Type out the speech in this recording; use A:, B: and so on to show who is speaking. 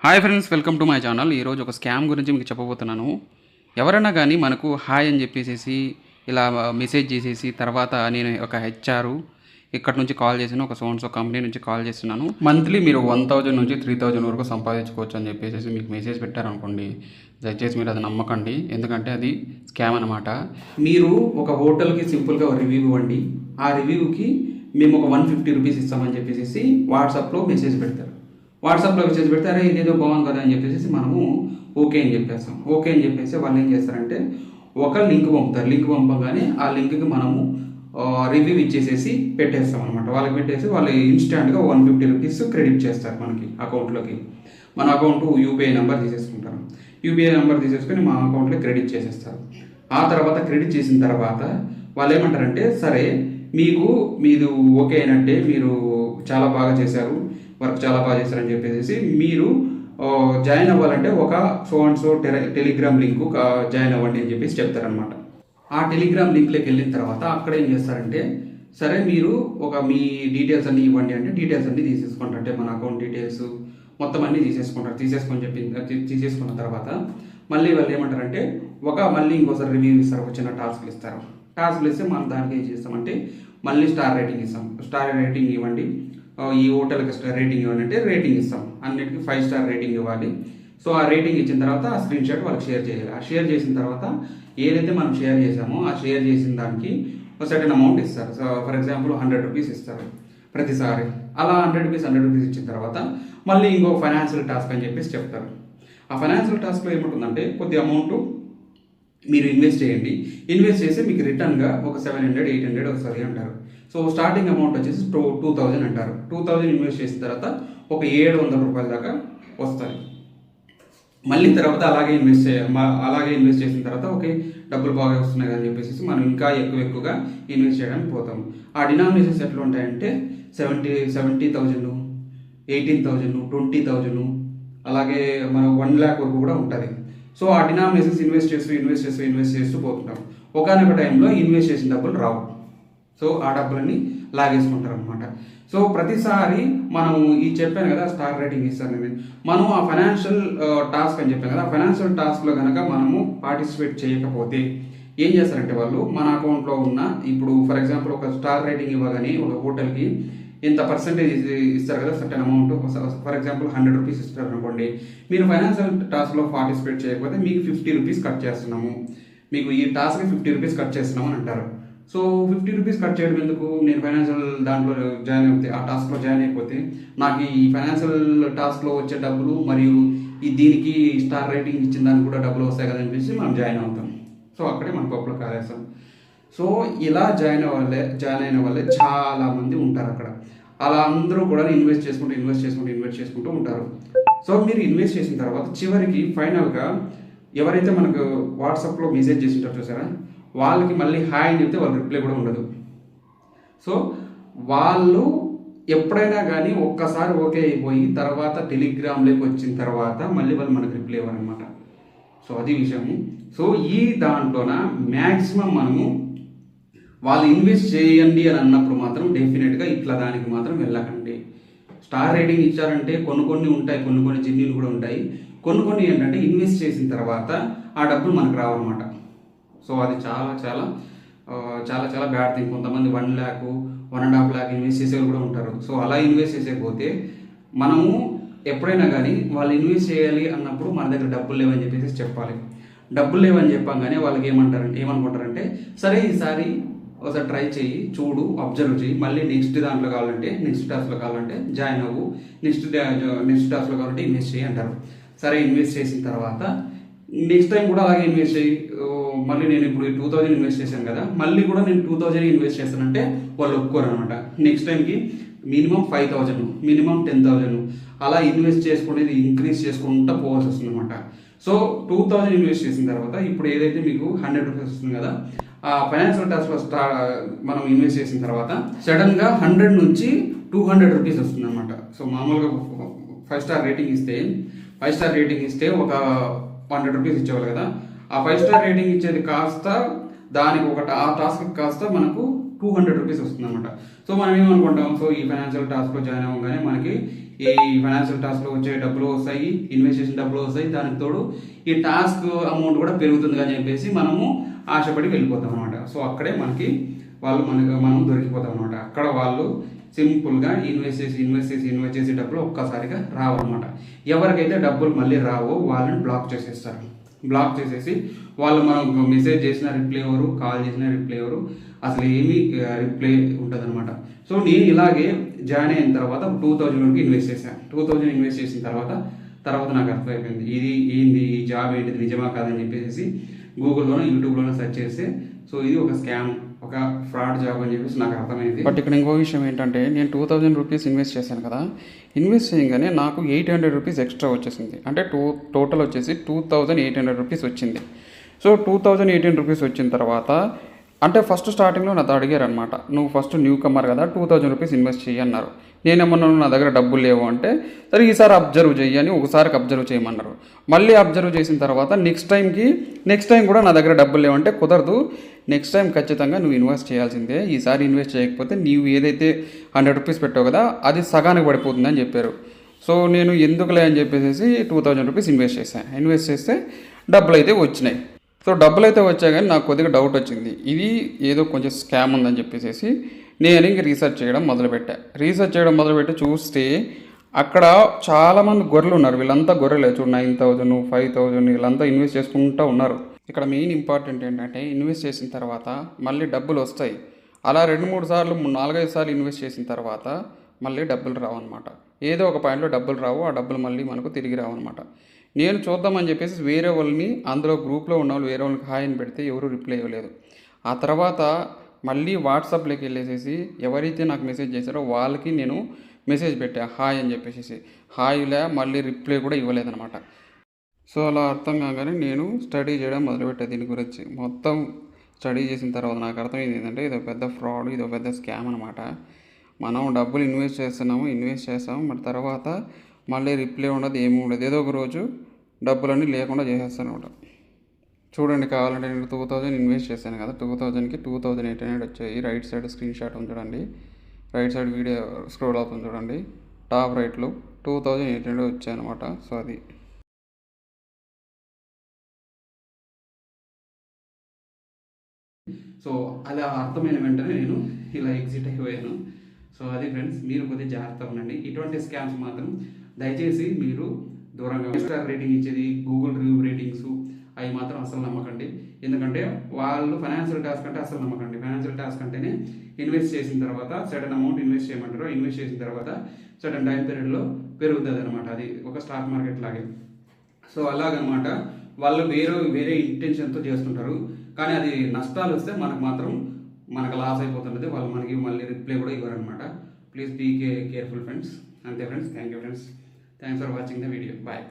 A: Hi friends, welcome to my channel. ఈరోజు ఒక scam గురించి మీకు చెప్పబోతున్నాను. ఎవరైనా కానీ మనకు హాయ్ అని చెప్పేసి ఇలా మెసేజ్ చేసేసి తర్వాత నేను ఒక హెచ్ఆర్ ఇక్కడ నుంచి కాల్ చేసిన ఒక సోన్సో కంపెనీ నుంచి కాల్ చేస్తున్నాను, మంత్లీ మీరు 1000 నుంచి 3000 వరకు సంపాదించుకోవచ్చు అని చెప్పేసి మీకు మెసేజ్ పెట్టారనుకోండి, దయచేసి మీరు అది నమ్మకండి. ఎందుకంటే అది స్కామ్ అనమాట. మీరు ఒక హోటల్కి సింపుల్గా రివ్యూ ఇవ్వండి, ఆ రివ్యూకి మేము ఒక 150 రూపీస్ ఇస్తామని చెప్పేసి వాట్సాప్లో మెసేజ్ పెడతారు. వాట్సాప్లో మెసేజ్ పెడితే అరే ఇదేదో బాగుంది కదా అని చెప్పేసి మనము ఓకే అని చెప్పేస్తాం. ఓకే అని చెప్పేసి వాళ్ళు ఏం చేస్తారంటే ఒక లింక్ పంపుతారు. లింక్ పంపగానే ఆ లింక్కి మనము రివ్యూ ఇచ్చేసేసి పెట్టేస్తాం అనమాట. వాళ్ళకి పెట్టేసి వాళ్ళు ఇన్స్టాంట్గా 150 రూపీస్ క్రెడిట్ చేస్తారు మనకి అకౌంట్లోకి. మన అకౌంట్ యూపీఐ నెంబర్ తీసేసుకుంటారు. యూపీఐ నెంబర్ తీసేసుకొని మా అకౌంట్లో క్రెడిట్ చేసేస్తారు. ఆ తర్వాత క్రెడిట్ చేసిన తర్వాత వాళ్ళు ఏమంటారంటే సరే మీది ఓకే అయినట్టే, మీరు చాలా బాగా చేశారు, వర్క్ చాలా బాగా చేశారని చెప్పేసి మీరు జాయిన్ అవ్వాలంటే ఒక సో టెలిగ్రామ్ లింక్ జాయిన్ అవ్వండి అని చెప్పేసి చెప్తారనమాట. ఆ టెలిగ్రామ్ లింక్లోకి వెళ్ళిన తర్వాత అక్కడ ఏం చేస్తారంటే సరే మీరు మీ డీటెయిల్స్ అన్నీ ఇవ్వండి అంటే డీటెయిల్స్ అన్నీ తీసేసుకుంటారు. అంటే మన అకౌంట్ డీటెయిల్స్ మొత్తం అన్నీ తీసేసుకుంటారు. తీసేసుకున్న తర్వాత మళ్ళీ వాళ్ళు ఏమంటారంటే మళ్ళీ ఇంకోసారి రివ్యూ ఇస్తారు, ఒక చిన్న టాస్క్లు ఇస్తారు. టాస్క్లు ఇస్తే మనం దానికి ఏం చేస్తామంటే మళ్ళీ స్టార్ రేటింగ్ ఇస్తాం. స్టార్ రేటింగ్ ఇవ్వండి, ఈ హోటల్కి రేటింగ్ ఇవ్వండి అంటే రేటింగ్ ఇస్తాం. అన్నిటికీ 5 స్టార్ రేటింగ్ ఇవ్వాలి. సో ఆ రేటింగ్ ఇచ్చిన తర్వాత ఆ స్క్రీన్ షాట్ వాళ్ళకి షేర్ చేయాలి. ఆ షేర్ చేసిన తర్వాత ఏదైతే మనం షేర్ చేసామో ఆ షేర్ చేసిన దానికి ఒక సర్టెన్ అమౌంట్ ఇస్తారు. సో ఫర్ ఎగ్జాంపుల్ 100 రూపీస్ ఇస్తారు ప్రతిసారి. అలా 100 రూపీస్ ఇచ్చిన తర్వాత మళ్ళీ ఇంకో ఫైనాన్షియల్ టాస్క్ అని చెప్పేసి చెప్తారు. ఆ ఫైనాన్షియల్ టాస్క్లో ఏముంటుందంటే కొద్ది అమౌంట్ మీరు ఇన్వెస్ట్ చేయండి, ఇన్వెస్ట్ చేసి మీకు రిటర్న్గా ఒక 700-800 వస్తుంది అంటారు. సో స్టార్టింగ్ అమౌంట్ వచ్చేసి 2000 అంటారు. 2000 ఇన్వెస్ట్ చేసిన తర్వాత ఒక 700 రూపాయల దాకా వస్తుంది. మళ్ళీ తర్వాత అలాగే ఇన్వెస్ట్ చేసిన తర్వాత ఓకే డబ్బులు బాగా వస్తున్నాయి అని చెప్పేసి మనం ఇంకా ఎక్కువగా ఇన్వెస్ట్ చేయడానికి పోతాం. ఆ డినామినేషన్స్ ఎట్లా ఉంటాయంటే 70,000, 18,000, 20,000 అలాగే మనం 1 lakh వరకు కూడా ఉంటుంది. సో ఆ డినామినేషన్స్ ఇన్వెస్ట్ చేస్తూ పోతుంటాం. ఒకనొక టైంలో ఇన్వెస్ట్ చేసిన డబ్బులు రావు. సో ఆ డబ్బులన్నీ లాగేసుకుంటారు అనమాట. సో ప్రతిసారి మనము చెప్పాను కదా స్టార్ రేటింగ్ ఇస్తాను, మనం ఆ ఫైనాన్షియల్ టాస్క్ అని చెప్పాను కదా, ఆ ఫైనాన్షియల్ టాస్క్లో కనుక మనము పార్టిసిపేట్ చేయకపోతే ఏం చేస్తారంటే వాళ్ళు మన అకౌంట్లో ఉన్న ఇప్పుడు ఫర్ ఎగ్జాంపుల్ ఒక స్టార్ రేటింగ్ ఇవ్వగానే ఒక హోటల్కి ఇంత పర్సెంటేజ్ ఇస్తారు కదా, certain amount. For example 100 rupees ఇస్తారు అనుకోండి, మీరు ఫైనాన్షియల్ టాస్క్లో పార్టిసిపేట్ చేయకపోతే మీకు 50 రూపీస్ కట్ చేస్తున్నాము, మీకు ఈ టాస్క్కి 50 రూపీస్ కట్ చేస్తున్నాము అని అంటారు. సో 50 రూపీస్ కట్ చేయడం ఎందుకు, నేను ఫైనాన్షియల్ దాంట్లో జాయిన్ అవుతే ఆ టాస్క్లో జాయిన్ అయిపోతే నాకు ఈ ఫైనాన్షియల్ టాస్క్లో వచ్చే డబ్బులు మరియు దీనికి స్టార్ రేటింగ్ ఇచ్చిన దానికి కూడా డబ్బులు వస్తాయి కదా అనిపించి మనం జాయిన్ అవుతాం. సో అక్కడే మన పప్పులో కాలేస్తాం. సో ఇలా జాయిన్ అయిన వాళ్ళే చాలా మంది ఉంటారు అక్కడ. అలా అందరూ కూడా ఇన్వెస్ట్ చేసుకుంటూ ఉంటారు. సో మీరు ఇన్వెస్ట్ చేసిన తర్వాత చివరికి ఫైనల్గా ఎవరైతే మనకు వాట్సాప్లో మెసేజ్ చేసి ఉంటారు చూసారా, వాళ్ళకి మళ్ళీ హాయ్ అని చెప్తే వాళ్ళ రిప్లై కూడా ఉండదు. సో వాళ్ళు ఎప్పుడైనా కానీ ఒక్కసారి ఓకే అయిపోయి తర్వాత టెలిగ్రామ్లోకి వచ్చిన తర్వాత మళ్ళీ వాళ్ళు మనకు రిప్లై ఇవ్వరనమాట. సో అది విషయము. సో ఈ దాంట్లోన మ్యాక్సిమం మనము వాళ్ళు ఇన్వెస్ట్ చేయండి అని అన్నప్పుడు మాత్రం డెఫినెట్గా ఇట్లా దానికి మాత్రం వెళ్ళకండి. స్టార్ రేటింగ్ ఇచ్చారంటే కొన్ని ఉంటాయి, కొన్ని జెన్యూన్ కూడా ఉంటాయి. కొన్ని ఏంటంటే ఇన్వెస్ట్ చేసిన తర్వాత ఆ డబ్బులు మనకు రావన్నమాట. సో అది చాలా బ్యాడ్ థింగ్. కొంతమంది 1 lakh, 1.5 lakh ఇన్వెస్ట్ చేసేవాళ్ళు కూడా ఉంటారు. సో అలా ఇన్వెస్ట్ చేసేకపోతే మనము ఎప్పుడైనా కానీ వాళ్ళు ఇన్వెస్ట్ చేయాలి అన్నప్పుడు మన దగ్గర డబ్బులు లేవని చెప్పేసి చెప్పాలి. డబ్బులు లేవని చెప్పంగానే వాళ్ళకి ఏమనుకుంటారంటే సరే ఈసారి ఒకసారి ట్రై చేయి, చూడు, అబ్జర్వ్ చేయి, మళ్ళీ నెక్స్ట్ టాస్క్లో కావాలంటే జాయిన్ అవ్వు, నెక్స్ట్ టాస్క్లో కావాలంటే ఇన్వెస్ట్ చేయి అంటారు. సరే ఇన్వెస్ట్ చేసిన తర్వాత నెక్స్ట్ టైం కూడా అలాగే ఇన్వెస్ట్ చేయి, మళ్ళీ నేను ఇప్పుడు 2000 ఇన్వెస్ట్ చేశాను కదా, మళ్ళీ కూడా నేను 2000 ఇన్వెస్ట్ చేస్తానంటే వాళ్ళు ఒప్పుకోరు అనమాట. నెక్స్ట్ టైంకి మినిమం 5,000, మినిమం 10,000 అలా ఇన్వెస్ట్ చేసుకునేది ఇంక్రీజ్ చేసుకుంటూ పోవాల్సి వస్తుంది అనమాట. సో 2000 ఇన్వెస్ట్ చేసిన తర్వాత ఇప్పుడు ఏదైతే మీకు 100 రూపీస్ వస్తుంది కదా, ఆ ఫైనాన్షియల్ టాస్క్లో మనం ఇన్వెస్ట్ చేసిన తర్వాత సడన్గా 100 నుంచి 200 రూపీస్ వస్తుంది అనమాట. సో మామూలుగా 5 స్టార్ రేటింగ్ ఇస్తే ఒక 100 రూపీస్ ఇచ్చేవాళ్ళు కదా, ఆ 5 స్టార్ రేటింగ్ ఇచ్చేది కాస్త దానికి ఆ టాస్క్ కాస్త మనకు 200 రూపీస్ వస్తుంది అనమాట. సో మనం ఏమనుకుంటాం, సో ఈ ఫైనాన్షియల్ టాస్క్లో జాయిన్ అవ్వగానే మనకి ఈ ఫైనాన్షియల్ టాస్క్లో వచ్చే డబ్బులు వస్తాయి, ఇన్వెస్ట్ చేసిన డబ్బులు వస్తాయి, దానికి తోడు ఈ టాస్క్ అమౌంట్ కూడా పెరుగుతుంది అని చెప్పేసి మనము ఆశపడి వెళ్ళిపోతాం అనమాట. సో అక్కడే మనకి మనం దొరికిపోతాం అనమాట. అక్కడ వాళ్ళు సింపుల్గా ఇన్వెస్ట్ చేసి డబ్బులు ఒక్కసారిగా రావన్నమాట. ఎవరికైతే డబ్బులు మళ్ళీ రావో వాళ్ళని బ్లాక్ చేసేస్తారు. బ్లాక్ చేసేసి వాళ్ళు మనం మెసేజ్ చేసిన రిప్లై ఎవరు, కాల్ చేసిన రిప్లై ఎవరు, అసలు ఏమీ రిప్లై ఉంటుంది అనమాట. సో నేను ఇలాగే జాయిన్ అయిన తర్వాత 2000 వరకు ఇన్వెస్ట్ చేశాను. 2000 ఇన్వెస్ట్ చేసిన తర్వాత నాకు అర్థమైపోయింది ఇది ఏంది, ఈ జాబ్ ఏంటిది, నిజమా కాదని చెప్పేసి గూగుల్లోనో యూట్యూబ్లోనో సెర్చ్ చేస్తే సో ఇది ఒక స్కామ్, ఒక ఫ్రాడ్ జాబ్ అని చెప్పేసి నాకు అర్థమైంది. బట్ ఇక్కడ ఇంకో విషయం ఏంటంటే నేను 2000 రూపీస్ ఇన్వెస్ట్ చేశాను కదా, ఇన్వెస్ట్ చేయగానే నాకు 800 రూపీస్ ఎక్స్ట్రా వచ్చేసింది. అంటే టోటల్ వచ్చేసి 2800 రూపీస్ వచ్చింది. సో 2800 రూపీస్ వచ్చిన తర్వాత అంటే ఫస్ట్ స్టార్టింగ్లో నాతో అడిగారు అనమాట, నువ్వు ఫస్ట్ న్యూ కమ్మర్ కదా 2000 రూపీస్ ఇన్వెస్ట్ చెయ్యి అన్నారు. నేనేమన్నాను, నా దగ్గర డబ్బులు లేవు అంటే, సరే ఈసారి అబ్జర్వ్ చెయ్యి అని ఒకసారికి అబ్జర్వ్ చేయమన్నారు. మళ్ళీ అబ్జర్వ్ చేసిన తర్వాత నెక్స్ట్ టైం కూడా నా దగ్గర డబ్బులు లేవంటే కుదరదు, నెక్స్ట్ టైం ఖచ్చితంగా నువ్వు ఇన్వెస్ట్ చేయాల్సిందే, ఈసారి ఇన్వెస్ట్ చేయకపోతే నీవు ఏదైతే 100 రూపీస్ పెట్టావు కదా అది సగానికి పడిపోతుంది అని చెప్పారు. సో నేను ఎందుకులే అని చెప్పేసి 2000 రూపీస్ ఇన్వెస్ట్ చేశాను. ఇన్వెస్ట్ చేస్తే డబ్బులు అయితే వచ్చినాయి. సో డబ్బులు అయితే వచ్చాయి కానీ నాకు కొద్దిగా డౌట్ వచ్చింది, ఇది ఏదో కొంచెం స్కామ్ ఉందని చెప్పేసి నేను ఇంక రీసెర్చ్ చేయడం మొదలుపెట్టి చూస్తే అక్కడ చాలామంది గొర్రెలు ఉన్నారు. వీళ్ళంతా గొర్రెలే, చూడు 9000 5000 వీళ్ళంతా ఇన్వెస్ట్ చేసుకుంటూ ఉన్నారు. ఇక్కడ మెయిన్ ఇంపార్టెంట్ ఏంటంటే ఇన్వెస్ట్ చేసిన తర్వాత మళ్ళీ డబ్బులు వస్తాయి. అలా 2-3 సార్లు 4-5 సార్లు ఇన్వెస్ట్ చేసిన తర్వాత మళ్ళీ డబ్బులు రావు అనమాట. ఏదో ఒక పాయింట్లో డబ్బులు రావు, ఆ డబ్బులు మళ్ళీ మనకు తిరిగి రావు అనమాట. నేను చూద్దామని చెప్పేసి వేరే వాళ్ళని అందులో గ్రూప్లో ఉన్న వాళ్ళు వేరే వాళ్ళకి హాయ్ అని పెడితే ఎవరు రిప్లై ఇవ్వలేదు. ఆ తర్వాత మళ్ళీ వాట్సాప్లోకి వెళ్ళేసేసి ఎవరైతే నాకు మెసేజ్ చేశారో వాళ్ళకి నేను మెసేజ్ పెట్టా హాయ్ అని చెప్పేసి, హాయ్లే మళ్ళీ రిప్లై కూడా ఇవ్వలేదన్నమాట. సో అలా అర్థం కాగానే నేను స్టడీ చేయడం మొదలుపెట్టా. దీని గురించి మొత్తం స్టడీ చేసిన తర్వాత నాకు అర్థమైంది ఏంటంటే ఇది పెద్ద ఫ్రాడ్, ఇది పెద్ద స్కామ్ అనమాట. మనం డబ్బులు ఇన్వెస్ట్ చేస్తాము మరి తర్వాత మళ్ళీ రిప్లై ఉండదు, ఏమీ ఉండదు, ఏదో ఒక రోజు డబ్బులన్నీ లేకుండా చేసేస్తాను అనమాట. చూడండి, కావాలంటే నేను 2000 ఇన్వెస్ట్ చేశాను కదా, 2000కి 2800 వచ్చాయి. రైట్ సైడ్ స్క్రీన్ షాట్ ఉంది చూడండి, రైట్ సైడ్ వీడియో స్క్రోల్ అవుతుంది చూడండి, టాప్ రైట్లో 2800 వచ్చాయి అనమాట. సో అది సో అలా అర్థమైన వెంటనే నేను ఇలా ఎగ్జిట్ అయిపోయాను. సో అది ఫ్రెండ్స్, మీరు కొద్దిగా జాగ్రత్తగా ఉండండి. ఇటువంటి స్కామ్స్ మాత్రం దయచేసి మీరు దూరంగా, స్టార్ రేటింగ్ ఇచ్చేది, గూగుల్ రివ్యూ రేటింగ్స్ అవి మాత్రం అసలు నమ్మకండి. ఎందుకంటే వాళ్ళు ఫైనాన్షియల్ టాస్క్ అంటే అసలు నమ్మకండి. ఫైనాన్షియల్ టాస్క్ అంటేనే ఇన్వెస్ట్ చేసిన తర్వాత సడన్ అమౌంట్ ఇన్వెస్ట్ చేయమంటారు, ఇన్వెస్ట్ చేసిన తర్వాత సడన్ టైం పీరియడ్లో పెరుగుతుంది అనమాట. అది ఒక స్టాక్ మార్కెట్ లాగే. సో అలాగనమాట, వాళ్ళు వేరే ఇంటెన్షన్తో చేస్తుంటారు, కానీ అది నష్టాలు వస్తే మనకు లాస్ అయిపోతుంటుంది. వాళ్ళు మనకి మళ్ళీ రిప్లై కూడా ఇవ్వరు అనమాట. Please be careful friends. అంతే friends, thank you friends, thanks for watching the video. Bye.